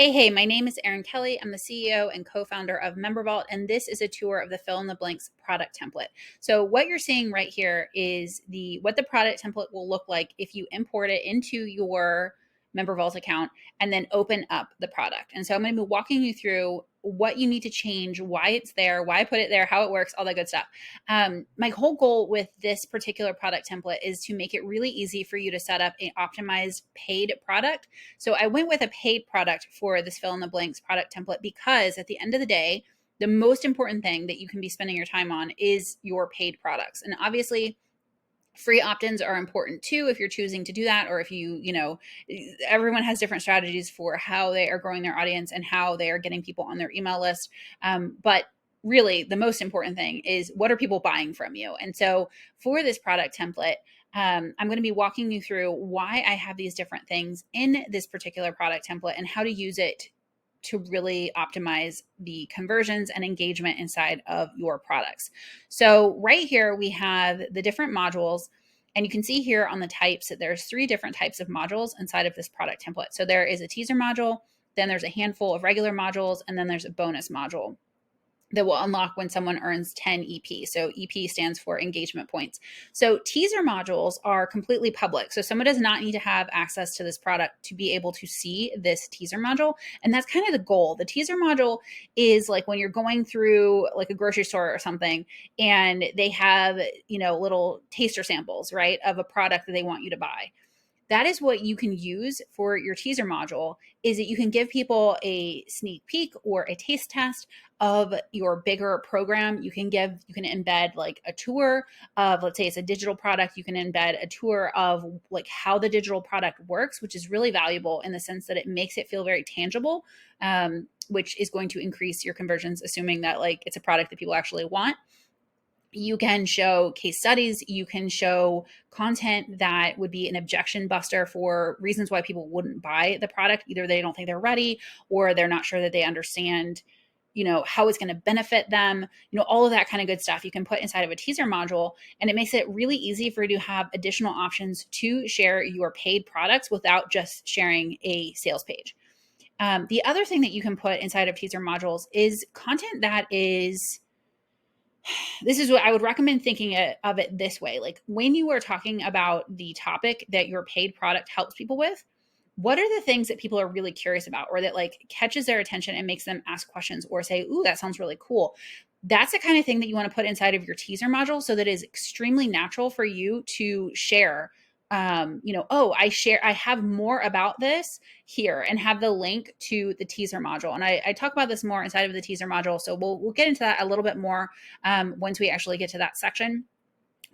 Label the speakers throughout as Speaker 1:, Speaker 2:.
Speaker 1: Hey, my name is Erin Kelly. I'm the CEO and co-founder of MemberVault, and this is a tour of the fill in the blanks product template. So what you're seeing right here is what the product template will look like if you import it into your MemberVault account and then open up the product. And so I'm going to be walking you through what you need to change, why it's there, why I put it there, how it works, all that good stuff. My whole goal with this particular product template is to make it really easy for you to set up an optimized paid product. So I went with a paid product for this fill in the blanks product template because at the end of the day, the most important thing that you can be spending your time on is your paid products. And obviously, free opt-ins are important too if you're choosing to do that, or if everyone has different strategies for how they are growing their audience and how they are getting people on their email list. But really, the most important thing is, what are people buying from you? And so for this product template, I'm going to be walking you through why I have these different things in this particular product template and how to use it to really optimize the conversions and engagement inside of your products. So right here, we have the different modules, and you can see here on the types that there's 3 different types of modules inside of this product template. So there is a teaser module, then there's a handful of regular modules, and then there's a bonus module that will unlock when someone earns 10 EP. So EP stands for engagement points. So teaser modules are completely public. So someone does not need to have access to this product to be able to see this teaser module. And that's kind of the goal. The teaser module is like when you're going through like a grocery store or something, and they have, little taster samples, right, of a product that they want you to buy. That is what you can use for your teaser module, is that you can give people a sneak peek or a taste test of your bigger program. You can embed like a tour of, let's say it's a digital product, you can embed a tour of like how the digital product works, which is really valuable in the sense that it makes it feel very tangible, which is going to increase your conversions, assuming that like it's a product that people actually want. You can show case studies. You can show content that would be an objection buster for reasons why people wouldn't buy the product. Either they don't think they're ready, or they're not sure that they understand, how it's going to benefit them, all of that kind of good stuff you can put inside of a teaser module. And it makes it really easy for you to have additional options to share your paid products without just sharing a sales page. The other thing that you can put inside of teaser modules is content that is, this is what I would recommend thinking of it this way. Like when you are talking about the topic that your paid product helps people with, what are the things that people are really curious about, or that like catches their attention and makes them ask questions or say, ooh, that sounds really cool? That's the kind of thing that you want to put inside of your teaser module, so that it is extremely natural for you to share. I have more about this here, and have the link to the teaser module. And I talk about this more inside of the teaser module. So we'll get into that a little bit more once we actually get to that section.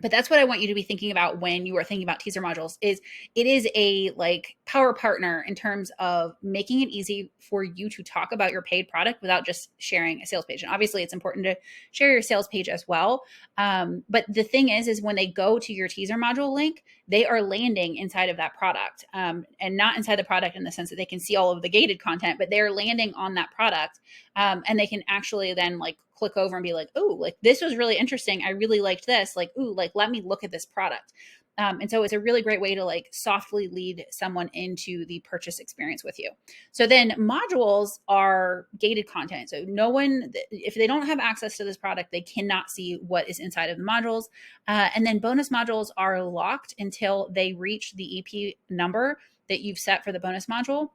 Speaker 1: But that's what I want you to be thinking about when you are thinking about teaser modules. Is it is a like power partner in terms of making it easy for you to talk about your paid product without just sharing a sales page. And obviously it's important to share your sales page as well. But the thing is when they go to your teaser module link, they are landing inside of that product, and not inside the product in the sense that they can see all of the gated content, but they're landing on that product. And they can actually then like click over and be like, oh, like this was really interesting. I really liked this. Like, ooh, like let me look at this product. And so it's a really great way to like softly lead someone into the purchase experience with you. So then modules are gated content. So no one, if they don't have access to this product, they cannot see what is inside of the modules. And then bonus modules are locked until they reach the EP number that you've set for the bonus module,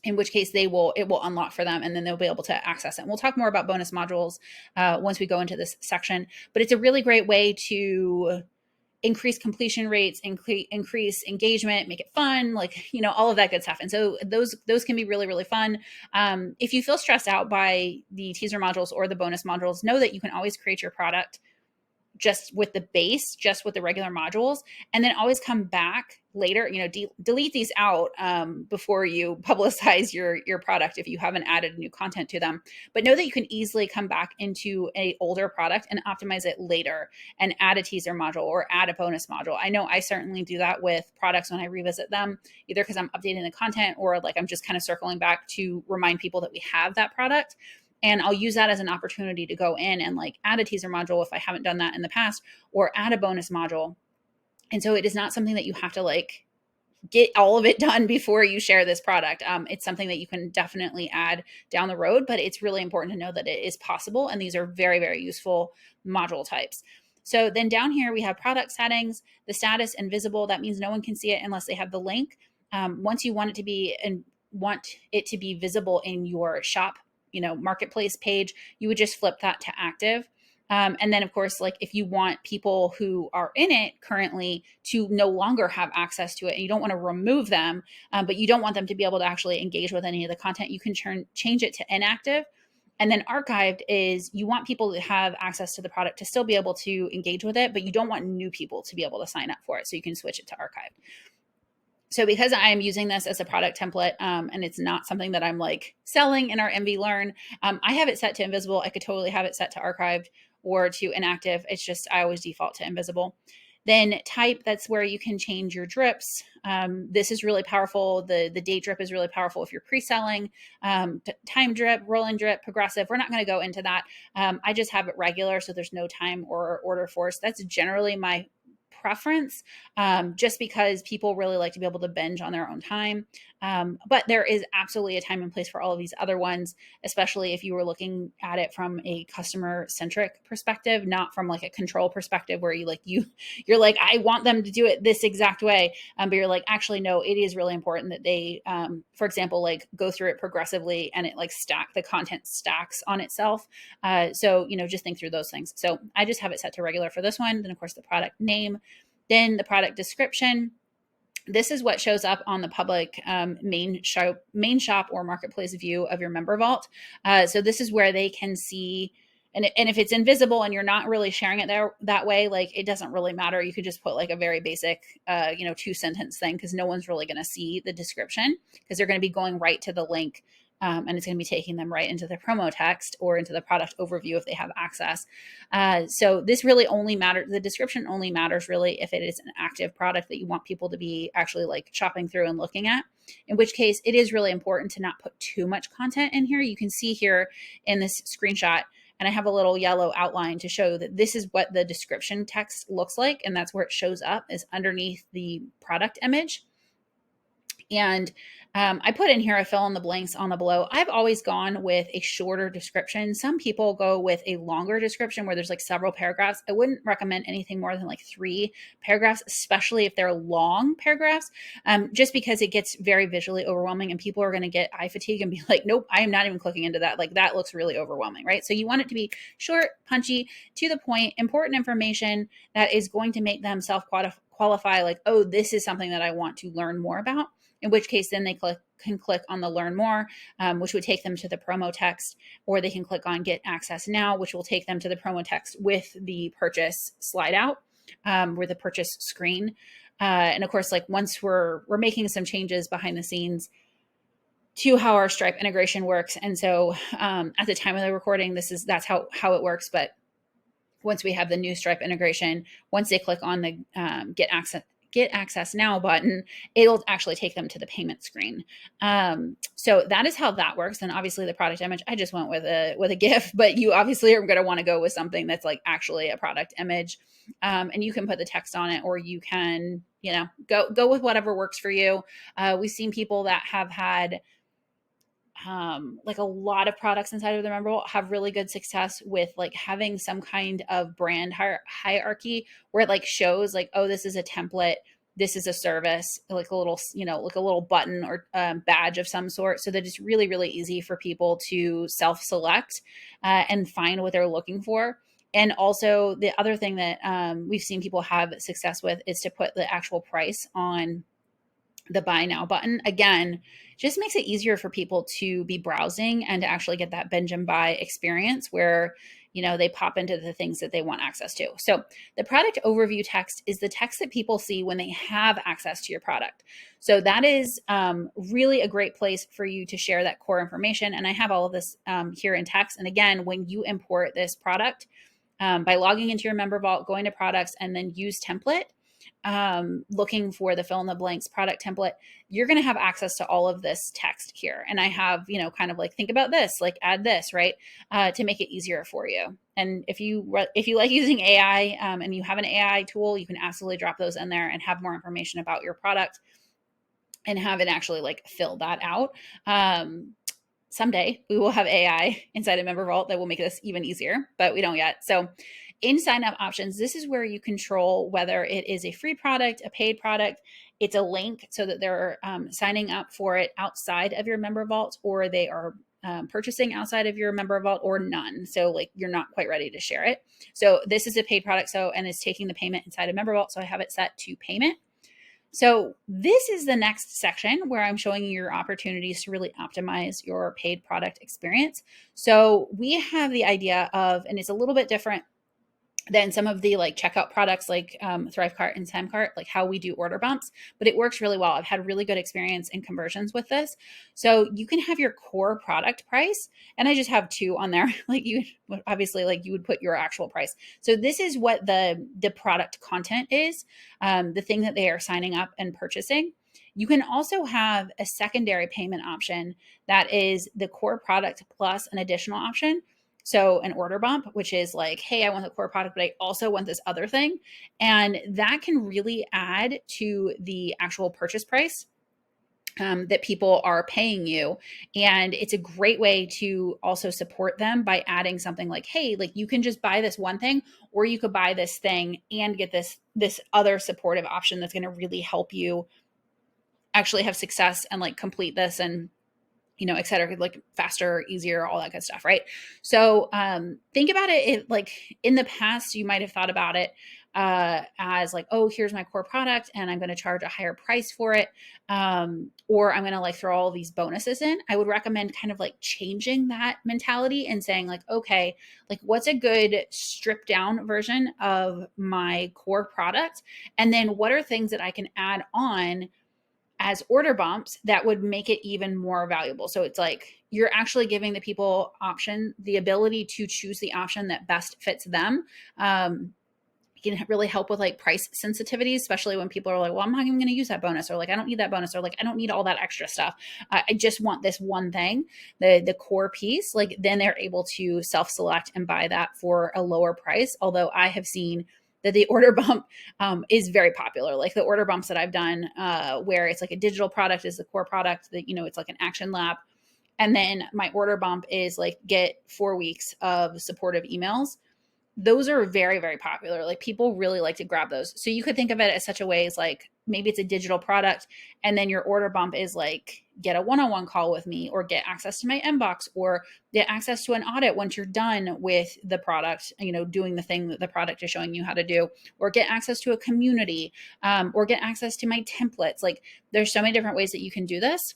Speaker 1: in which case it will unlock for them, and then they'll be able to access it. And we'll talk more about bonus modules once we go into this section. But it's a really great way to increase completion rates, increase engagement, make it fun, like, all of that good stuff. And so those can be really, really fun. If you feel stressed out by the teaser modules or the bonus modules, know that you can always create your product just with the base, just with the regular modules, and then always come back later, delete these out before you publicize your product if you haven't added new content to them. But know that you can easily come back into an older product and optimize it later and add a teaser module or add a bonus module. I know I certainly do that with products when I revisit them, either because I'm updating the content or like I'm just kind of circling back to remind people that we have that product. And I'll use that as an opportunity to go in and like add a teaser module if I haven't done that in the past, or add a bonus module. And so it is not something that you have to like get all of it done before you share this product. It's something that you can definitely add down the road, but it's really important to know that it is possible. And these are very, very useful module types. So then down here, we have product settings, the status and visible. That means no one can see it unless they have the link. Once you want it to be visible in your shop, marketplace page, you would just flip that to active. And then, of course, like if you want people who are in it currently to no longer have access to it, and you don't want to remove them, but you don't want them to be able to actually engage with any of the content, you can change it to inactive. And then archived is you want people to have access to the product to still be able to engage with it, but you don't want new people to be able to sign up for it. So you can switch it to archived. So because I am using this as a product template, and it's not something that I'm like selling in our MV Learn, I have it set to invisible. I could totally have it set to archived or to inactive. It's just, I always default to invisible. Then type, that's where you can change your drips. This is really powerful. The date drip is really powerful if you're pre-selling. Time drip, rolling drip, progressive. We're not going to go into that. I just have it regular, so there's no time or order force. That's generally my preference, just because people really like to be able to binge on their own time. But there is absolutely a time and place for all of these other ones, especially if you were looking at it from a customer centric perspective, not from like a control perspective where you're like, I want them to do it this exact way. But you're like, actually, no, it is really important that they, for example, like go through it progressively and it like the content stacks on itself. So, just think through those things. So I just have it set to regular for this one. Then of course the product name, then the product description. This is what shows up on the public main shop or marketplace view of your MemberVault. So this is where they can see, and if it's invisible and you're not really sharing it that way, like it doesn't really matter. You could just put like a very basic, 2-sentence thing, because no one's really going to see the description, because they're going to be going right to the link. And it's going to be taking them right into the promo text or into the product overview if they have access. So this really only matters. The description only matters really if it is an active product that you want people to be actually like shopping through and looking at, in which case it is really important to not put too much content in here. You can see here in this screenshot, and I have a little yellow outline to show that this is what the description text looks like. And that's where it shows up, is underneath the product image. And I put in here a fill in the blanks on the below. I've always gone with a shorter description. Some people go with a longer description where there's like several paragraphs. I wouldn't recommend anything more than like 3 paragraphs, especially if they're long paragraphs, just because it gets very visually overwhelming and people are going to get eye fatigue and be like, nope, I am not even clicking into that. Like that looks really overwhelming, right? So you want it to be short, punchy, to the point, important information that is going to make them self-qualify, like, oh, this is something that I want to learn more about. In which case, then they can click on the learn more, which would take them to the promo text, or they can click on get access now, which will take them to the promo text with the purchase slide out, or the purchase screen. And of course, like once we're making some changes behind the scenes to how our Stripe integration works. And so at the time of the recording, that's how it works. But once we have the new Stripe integration, once they click on the get access now button, it'll actually take them to the payment screen. So that is how that works. And obviously the product image, I just went with a GIF, but you obviously are going to want to go with something that's like actually a product image. And you can put the text on it, or you can, go with whatever works for you. We've seen people that have had like a lot of products inside of the MemberVault have really good success with like having some kind of brand hierarchy where it like shows like, oh, this is a template, this is a service, like a little, like a little button or badge of some sort, so that it's really, really easy for people to self-select and find what they're looking for. And also the other thing that we've seen people have success with is to put the actual price on the buy now button. Again, just makes it easier for people to be browsing and to actually get that binge and buy experience where, they pop into the things that they want access to. So the product overview text is the text that people see when they have access to your product. So that is really a great place for you to share that core information. And I have all of this here in text. And again, when you import this product, by logging into your MemberVault, going to products, and then use template, looking for the fill in the blanks product template, you're going to have access to all of this text here. And I have, kind of like, think about this, like add this, right? To make it easier for you. And if you like using AI and you have an AI tool, you can absolutely drop those in there and have more information about your product. and have it actually like fill that out. Someday we will have AI inside of MemberVault that will make this even easier, but we don't yet. So in sign up options, this is where you control whether it is a free product, a paid product. It's a link so that they're signing up for it outside of your MemberVault, or they are purchasing outside of your MemberVault, or none. So like you're not quite ready to share it. So this is a paid product. So, and it's taking the payment inside of MemberVault. So I have it set to payment. So this is the next section where I'm showing you your opportunities to really optimize your paid product experience. So we have the idea of, and it's a little bit different than some of the like checkout products like Thrivecart and Samcart, like how we do order bumps, but it works really well. I've had really good experience and conversions with this. So you can have your core product price, and I just have two on there. Like you obviously, like you would put your actual price. So this is what the product content is, the thing that they are signing up and purchasing. You can also have a secondary payment option that is the core product plus an additional option. So an order bump, which is like, hey, I want the core product, but I also want this other thing. And that can really add to the actual purchase price that people are paying you. And it's a great way to also support them by adding something like, hey, like you can just buy this one thing, or you could buy this thing and get this other supportive option that's going to really help you actually have success and like complete this and et cetera, like faster, easier, all that good stuff, right? So think about it like in the past, you might have thought about it as like, oh, here's my core product and I'm going to charge a higher price for it. Or I'm going to like throw all these bonuses in. I would recommend kind of like changing that mentality and saying like, okay, like what's a good stripped down version of my core product? And then what are things that I can add on as order bumps that would make it even more valuable. So it's like you're actually giving the people the ability to choose the option that best fits them. It can really help with like price sensitivities, especially when people are like, well, I'm not even going to use that bonus, or like, I don't need that bonus, or like, I don't need all that extra stuff. I just want this one thing, the core piece. Like then they're able to self-select and buy that for a lower price. Although I have seen that the order bump is very popular. Like the order bumps that I've done where it's like a digital product is the core product that, it's like an action lab. And then my order bump is like get 4 weeks of supportive emails. Those are very, very popular. Like people really like to grab those. So you could think of it as such a way as like, maybe it's a digital product and then your order bump is like, get a one-on-one call with me, or get access to my inbox, or get access to an audit once you're done with the product, doing the thing that the product is showing you how to do, or get access to a community, or get access to my templates. Like there's so many different ways that you can do this.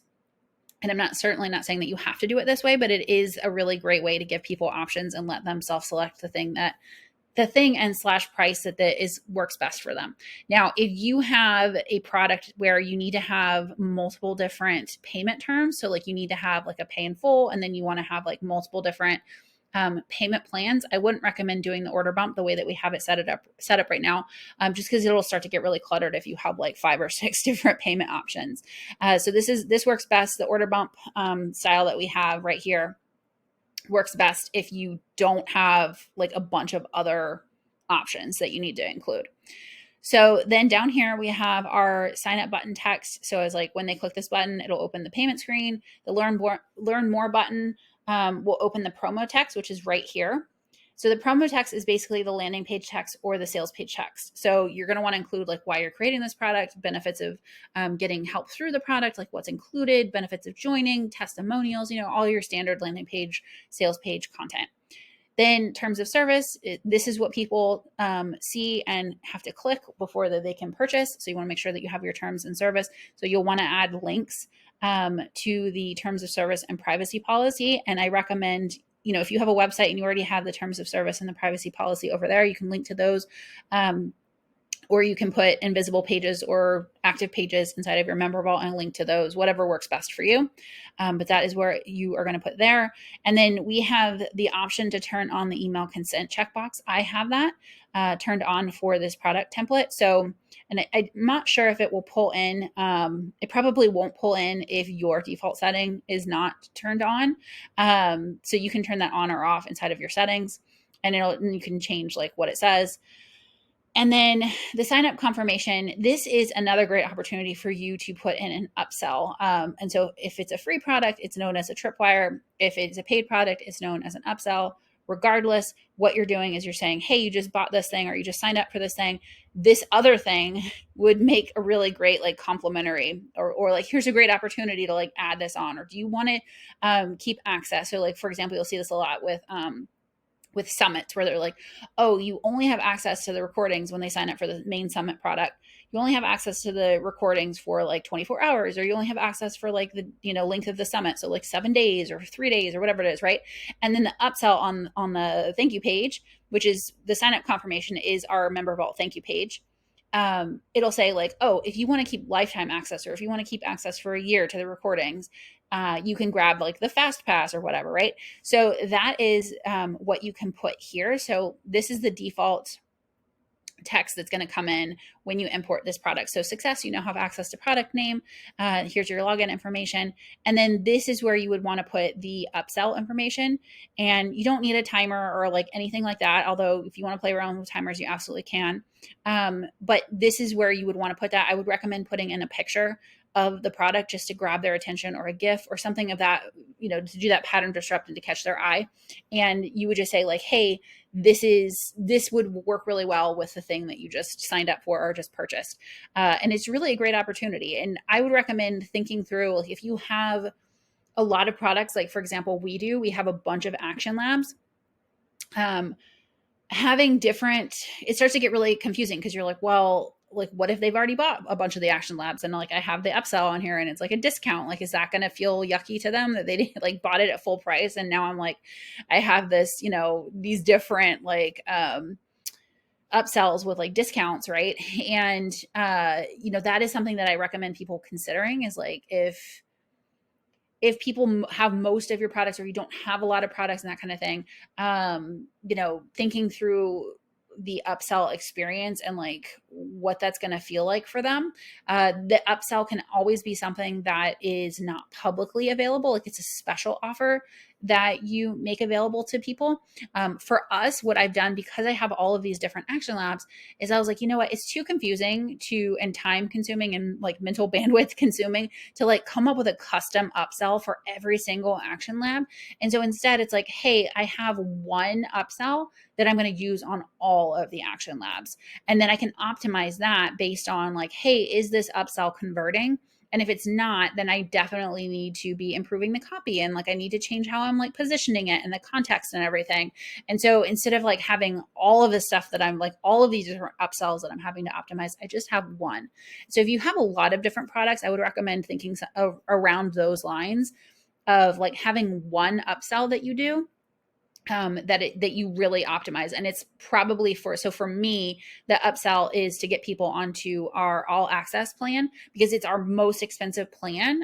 Speaker 1: And I'm certainly not saying that you have to do it this way, but it is a really great way to give people options and let them self-select the thing and / price that works best for them. Now, if you have a product where you need to have multiple different payment terms, so like you need to have like a pay in full, and then you want to have like multiple different payment plans, I wouldn't recommend doing the order bump the way that we have it set up right now, just because it'll start to get really cluttered if you have like 5 or 6 different payment options. So this works best. The order bump style that we have right here works best if you don't have like a bunch of other options that you need to include. So then down here, we have our sign up button text. So it's like when they click this button, it'll open the payment screen. The learn more button will open the promo text, which is right here. So the promo text is basically the landing page text or the sales page text. So you're going to want to include like why you're creating this product, benefits of getting help through the product, like what's included, benefits of joining, testimonials, all your standard landing page, sales page content. Then terms of service, this is what people see and have to click before they can purchase. So you want to make sure that you have your terms and service. So you'll want to add links to the terms of service and privacy policy. And I recommend, if you have a website and you already have the terms of service and the privacy policy over there, you can link to those. Or you can put invisible pages or active pages inside of your MemberVault and link to those, whatever works best for you. But that is where you are going to put there. And then we have the option to turn on the email consent checkbox. I have that turned on for this product template. So, and I'm not sure if it will pull in. It probably won't pull in if your default setting is not turned on. So you can turn that on or off inside of your settings, and you can change like what it says. And then the sign up confirmation, this is another great opportunity for you to put in an upsell. And so if it's a free product, it's known as a tripwire. If it's a paid product, it's known as an upsell. Regardless, what you're doing is you're saying, hey, you just bought this thing or you just signed up for this thing. This other thing would make a really great like complimentary or like, here's a great opportunity to like add this on. Or do you want to keep access? So like, for example, you'll see this a lot with summits where they're like, oh, you only have access to the recordings when they sign up for the main summit product. You only have access to the recordings for like 24 hours, or you only have access for like the, length of the summit. So like 7 days or 3 days or whatever it is. Right. And then the upsell on the thank you page, which is the sign up confirmation, is our MemberVault thank you page. It'll say like, oh, if you want to keep lifetime access, or if you want to keep access for a year to the recordings, you can grab like the fast pass or whatever, right? So that is what you can put here. So this is the default text that's going to come in when you import this product. So success, you now have access to product name. Here's your login information. And then this is where you would want to put the upsell information. And you don't need a timer or like anything like that. Although if you want to play around with timers, you absolutely can. But this is where you would want to put that. I would recommend putting in a picture of the product just to grab their attention, or a GIF or something of that, to do that pattern disrupt and to catch their eye. And you would just say like, hey, this would work really well with the thing that you just signed up for or just purchased. And it's really a great opportunity. And I would recommend thinking through, like, if you have a lot of products, like for example, we have a bunch of action labs. Having different, it starts to get really confusing because you're like, well, like what if they've already bought a bunch of the action labs and like I have the upsell on here and it's like a discount? Like, is that going to feel yucky to them that they like bought it at full price? And now I'm like, I have this, these different like upsells with like discounts, right? And that is something that I recommend people considering, is like if people have most of your products, or you don't have a lot of products and that kind of thing, thinking through the upsell experience and like what that's going to feel like for them. The upsell can always be something that is not publicly available. Like, it's a special offer that you make available to people. For us, what I've done, because I have all of these different action labs, is I was like, you know what, it's too confusing and time consuming and like mental bandwidth consuming to like come up with a custom upsell for every single action lab. And so instead it's like, hey, I have one upsell that I'm going to use on all of the action labs. And then I can optimize that based on like, hey, is this upsell converting? And if it's not, then I definitely need to be improving the copy, and like I need to change how I'm like positioning it and the context and everything. And so instead of like having all of this stuff that I'm like, all of these different upsells that I'm having to optimize, I just have one. So if you have a lot of different products, I would recommend thinking around those lines of like having one upsell that you do, that you really optimize. And it's probably for me, the upsell is to get people onto our all access plan, because it's our most expensive plan.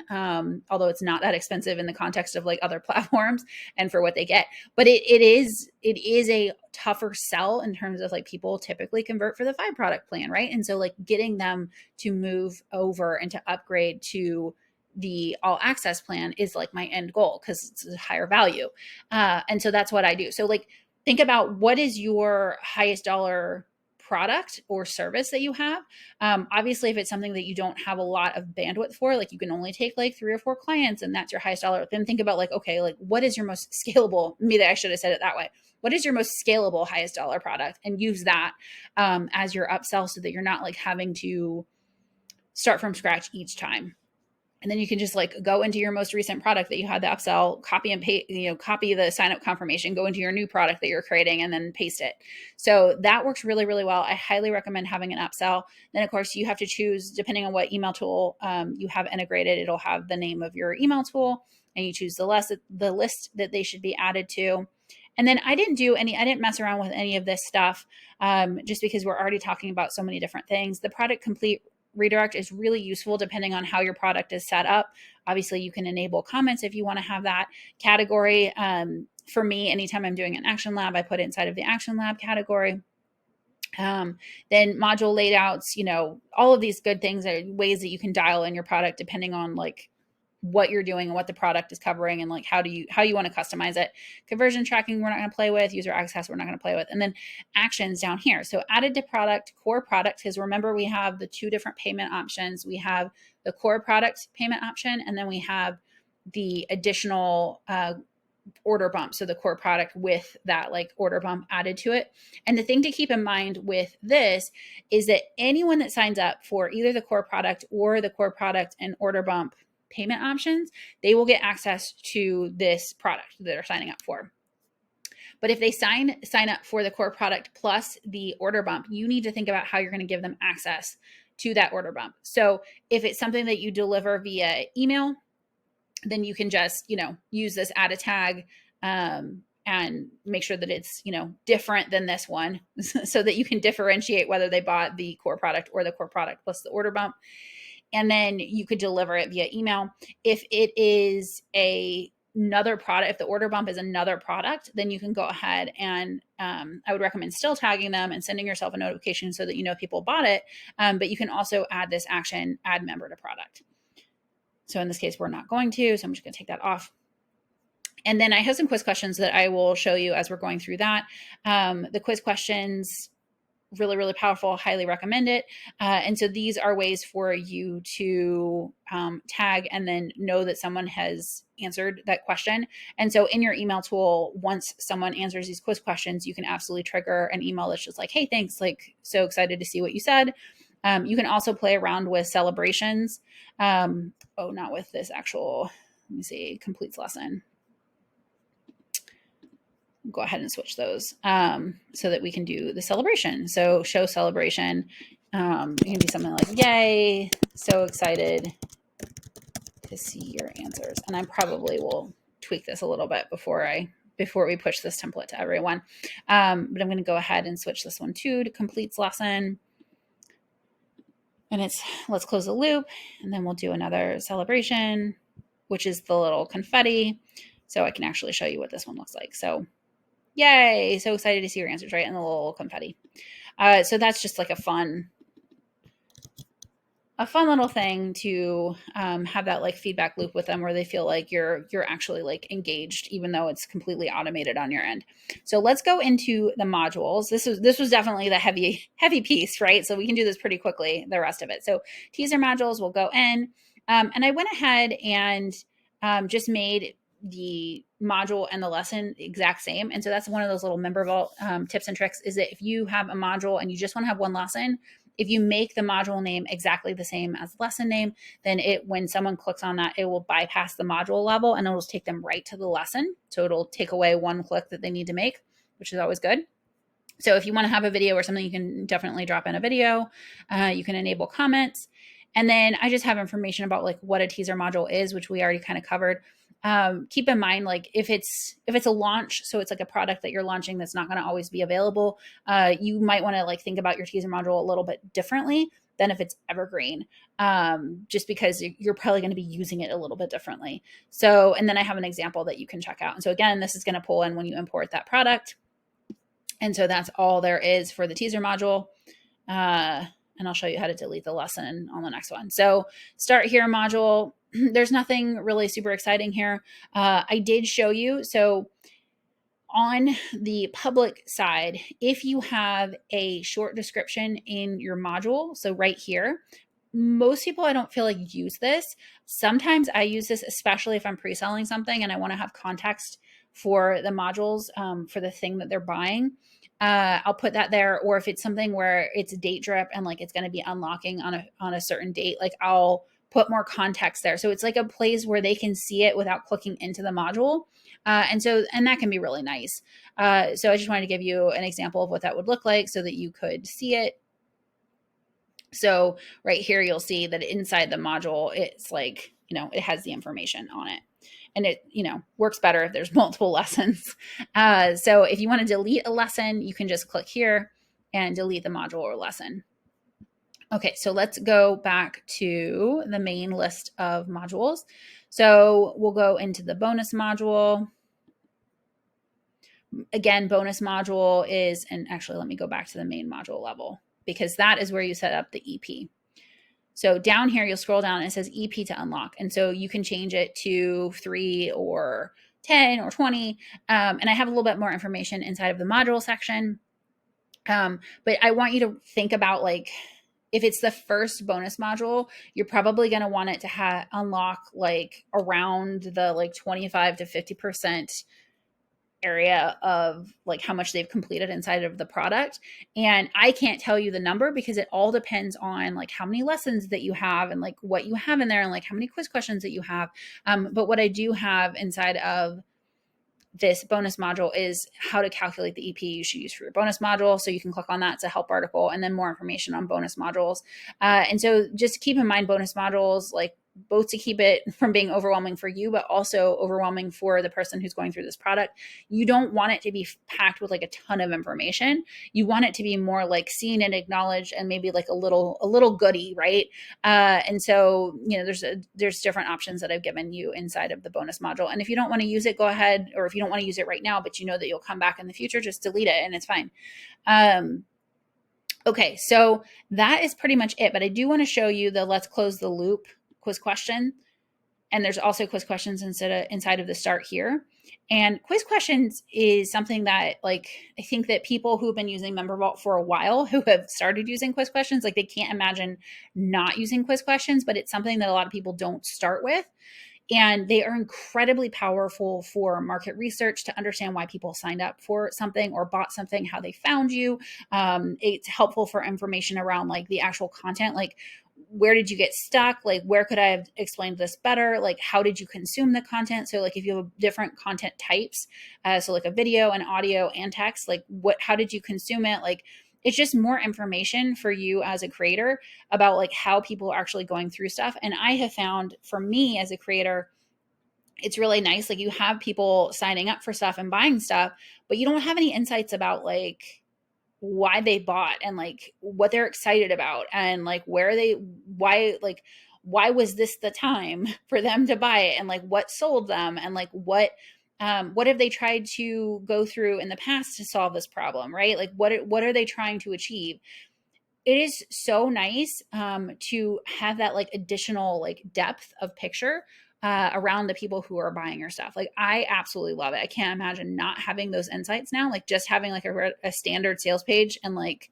Speaker 1: Although it's not that expensive in the context of like other platforms and for what they get, but it is a tougher sell in terms of like people typically convert for the 5 product plan. Right. And so like getting them to move over and to upgrade to the all access plan is like my end goal, because it's a higher value. And so that's what I do. So like, think about what is your highest dollar product or service that you have. Obviously, if it's something that you don't have a lot of bandwidth for, like you can only take like 3 or 4 clients and that's your highest dollar, then think about like, okay, like what is your most scalable, maybe I should have said it that way. What is your most scalable highest dollar product, and use that as your upsell, so that you're not like having to start from scratch each time. And then you can just like go into your most recent product that you had the upsell, copy and paste, copy the sign up confirmation, go into your new product that you're creating, and then paste it. So that works really, really well. I highly recommend having an upsell. Then of course you have to choose, depending on what email tool you have integrated, it'll have the name of your email tool, and you choose the list that they should be added to. And then I didn't mess around with any of this stuff, just because we're already talking about so many different things. The product complete redirect is really useful depending on how your product is set up. Obviously, you can enable comments if you want to have that category. For me, anytime I'm doing an action lab, I put it inside of the action lab category. Then module layouts, all of these good things are ways that you can dial in your product depending on like what you're doing and what the product is covering, and like how you want to customize it. Conversion tracking, we're not going to play with. User access, we're not going to play with. And then actions down here. So added to product, core product, because remember we have the two different payment options. We have the core product payment option, and then we have the additional order bump. So the core product with that like order bump added to it. And the thing to keep in mind with this is that anyone that signs up for either the core product or the core product and order bump payment options, they will get access to this product that they're signing up for. But if they sign up for the core product plus the order bump, you need to think about how you're going to give them access to that order bump. So if it's something that you deliver via email, then you can just, use this add a tag and make sure that it's, different than this one so that you can differentiate whether they bought the core product or the core product plus the order bump. And then you could deliver it via email. If it is another product, if the order bump is another product, then you can go ahead and I would recommend still tagging them and sending yourself a notification so that people bought it. But you can also add this action, add member to product. So in this case, we're not going to, so I'm just going to take that off. And then I have some quiz questions that I will show you as we're going through that. The quiz questions, really, really powerful, highly recommend it. And so these are ways for you to tag and then know that someone has answered that question. And so in your email tool, once someone answers these quiz questions, you can absolutely trigger an email that's just like, hey, thanks, like so excited to see what you said. You can also play around with celebrations. Not with this actual, let me see, completes lesson. Go ahead and switch those so that we can do the celebration. So show celebration. It can be something like, yay, so excited to see your answers. And I probably will tweak this a little bit before we push this template to everyone. But I'm going to go ahead and switch this one to completes lesson. And let's close the loop, and then we'll do another celebration, which is the little confetti. So I can actually show you what this one looks like. So yay, so excited to see your answers, right? And the little confetti. So that's just like a fun little thing to have that like feedback loop with them where they feel like you're actually like engaged, even though it's completely automated on your end. So let's go into the modules. This was definitely the heavy piece, right? So we can do this pretty quickly, the rest of it. So teaser modules will go in. And I went ahead and just made the module and the lesson exact same. And so that's one of those little MemberVault tips and tricks, is that if you have a module and you just want to have one lesson, if you make the module name exactly the same as the lesson name, then when someone clicks on that, it will bypass the module level and it'll take them right to the lesson. So it'll take away one click that they need to make, which is always good. So if you want to have a video or something, you can definitely drop in a video. You can enable comments. And then I just have information about like what a teaser module is, which we already kind of covered. Keep in mind, like if it's a launch, so it's like a product that you're launching that's not going to always be available, you might want to like think about your teaser module a little bit differently than if it's evergreen, just because you're probably going to be using it a little bit differently. So, and then I have an example that you can check out. And so again, this is going to pull in when you import that product. And so that's all there is for the teaser module. And I'll show you how to delete the lesson on the next one. So start here module. There's nothing really super exciting here. I did show you. So on the public side, if you have a short description in your module, so right here, most people I don't feel like use this. Sometimes I use this, especially if I'm pre-selling something and I want to have context for the modules for the thing that they're buying. I'll put that there. Or if it's something where it's a date drip and like it's going to be unlocking on a certain date, like I'll put more context there. So it's like a place where they can see it without clicking into the module. And that can be really nice. So I just wanted to give you an example of what that would look like so that you could see it. So right here, you'll see that inside the module, it's like, it has the information on it. And it, works better if there's multiple lessons. So if you want to delete a lesson, you can just click here and delete the module or lesson. Okay, so let's go back to the main list of modules. So we'll go into the bonus module. Again, bonus module is, and actually let me go back to the main module level because that is where you set up the EP. So down here, you'll scroll down and it says EP to unlock. And so you can change it to 3 or 10 or 20. And I have a little bit more information inside of the module section. But I want you to think about, like, if it's the first bonus module, you're probably going to want it to unlock like around the like 25 to 50% area of like how much they've completed inside of the product. And I can't tell you the number because it all depends on like how many lessons that you have and like what you have in there and like how many quiz questions that you have. But what I do have inside of this bonus module is how to calculate the EP you should use for your bonus module. So you can click on that. It's a help article and then more information on bonus modules. And so just keep in mind bonus modules, like both to keep it from being overwhelming for you, but also overwhelming for the person who's going through this product. You don't want it to be packed with like a ton of information. You want it to be more like seen and acknowledged and maybe like a little goodie, right? And so, you know, there's different options that I've given you inside of the bonus module. And if you don't want to use it, go ahead. Or if you don't want to use it right now, but you know that you'll come back in the future, just delete it and it's fine. Okay, so that is pretty much it. But I do want to show you the let's close the loop quiz question. And there's also quiz questions inside of the start here. And quiz questions is something that, like, I think that people who've been using MemberVault for a while, who have started using quiz questions, like they can't imagine not using quiz questions, but it's something that a lot of people don't start with. And they are incredibly powerful for market research to understand why people signed up for something or bought something, how they found you. It's helpful for information around like the actual content, like where did you get stuck? Like, where could I have explained this better? Like, how did you consume the content? So like if you have different content types, so like a video and audio and text, like how did you consume it? Like, it's just more information for you as a creator about like how people are actually going through stuff. And I have found for me as a creator, it's really nice. Like you have people signing up for stuff and buying stuff, but you don't have any insights about like why they bought and like what they're excited about and like why was this the time for them to buy it and like what sold them and like what have they tried to go through in the past to solve this problem, right? Like what are they trying to achieve? It is so nice to have that like additional like depth of picture around the people who are buying your stuff. Like I absolutely love it. I can't imagine not having those insights now, like just having like a standard sales page and like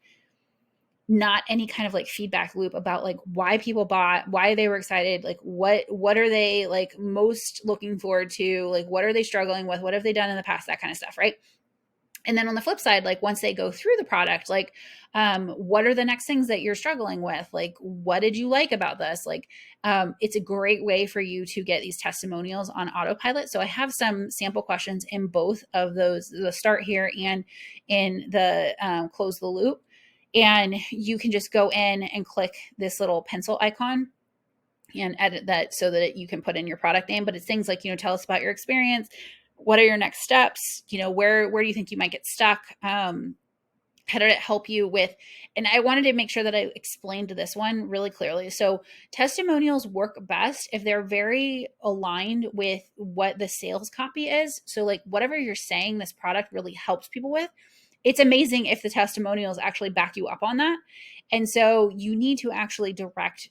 Speaker 1: not any kind of like feedback loop about like why people bought, why they were excited, like what are they like most looking forward to, like what are they struggling with, what have they done in the past, that kind of stuff, right? And then on the flip side, like once they go through the product, like what are the next things that you're struggling with? Like, what did you like about this? Like, it's a great way for you to get these testimonials on autopilot. So I have some sample questions in both of those, the start here and in the close the loop. And you can just go in and click this little pencil icon and edit that so that you can put in your product name. But it's things like, you know, tell us about your experience. What are your next steps? You know, where do you think you might get stuck? How did it help you with? And I wanted to make sure that I explained this one really clearly. So testimonials work best if they're very aligned with what the sales copy is. So like whatever you're saying this product really helps people with, it's amazing if the testimonials actually back you up on that. And so you need to actually direct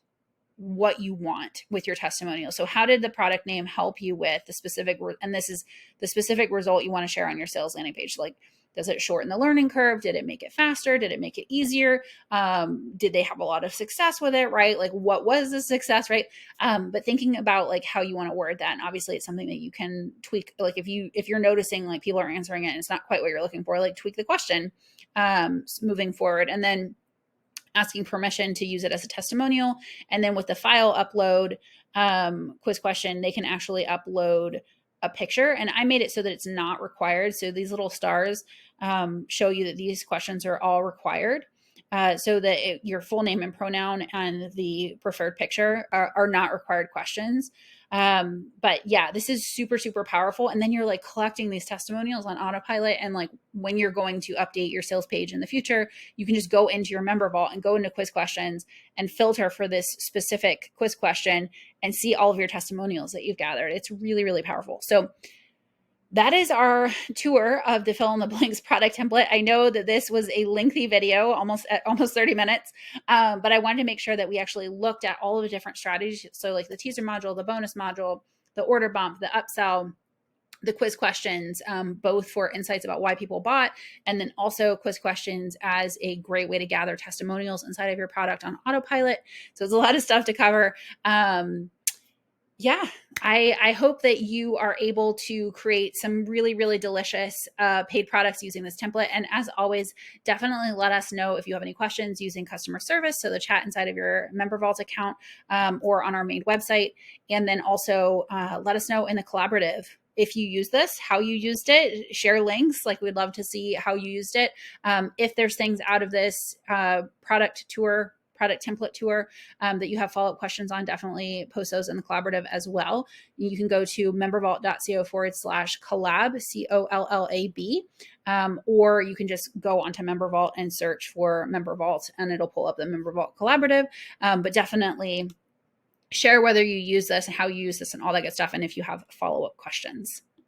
Speaker 1: what you want with your testimonial. So how did the product name help you with the specific, and this is the specific result you want to share on your sales landing page. Like, does it shorten the learning curve? Did it make it faster? Did it make it easier? Did they have a lot of success with it, right? Like what was the success, right? But thinking about like how you want to word that. And obviously it's something that you can tweak. Like if you're noticing like people are answering it and it's not quite what you're looking for, like tweak the question moving forward. And then asking permission to use it as a testimonial. And then with the file upload quiz question, they can actually upload a picture. And I made it so that it's not required. So these little stars show you that these questions are all required. So that your full name and pronoun and the preferred picture are not required questions. But yeah, this is super, super powerful. And then you're like collecting these testimonials on autopilot. And like when you're going to update your sales page in the future, you can just go into your MemberVault and go into quiz questions and filter for this specific quiz question and see all of your testimonials that you've gathered. It's really, really powerful. So that is our tour of the fill in the blanks product template. I know that this was a lengthy video, almost 30 minutes, but I wanted to make sure that we actually looked at all of the different strategies. So like the teaser module, the bonus module, the order bump, the upsell, the quiz questions, both for insights about why people bought, and then also quiz questions as a great way to gather testimonials inside of your product on autopilot. So it's a lot of stuff to cover. Yeah, I hope that you are able to create some really, really delicious paid products using this template. And as always, definitely let us know if you have any questions using customer service, so the chat inside of your MemberVault account or on our main website. And then also let us know in the collaborative if you use this, how you used it, share links. Like we'd love to see how you used it. If there's things out of this product template tour that you have follow-up questions on, definitely post those in the collaborative as well. You can go to membervault.co/collab, COLLAB, or you can just go onto MemberVault and search for MemberVault and it'll pull up the MemberVault collaborative. But definitely share whether you use this and how you use this and all that good stuff, and if you have follow-up questions.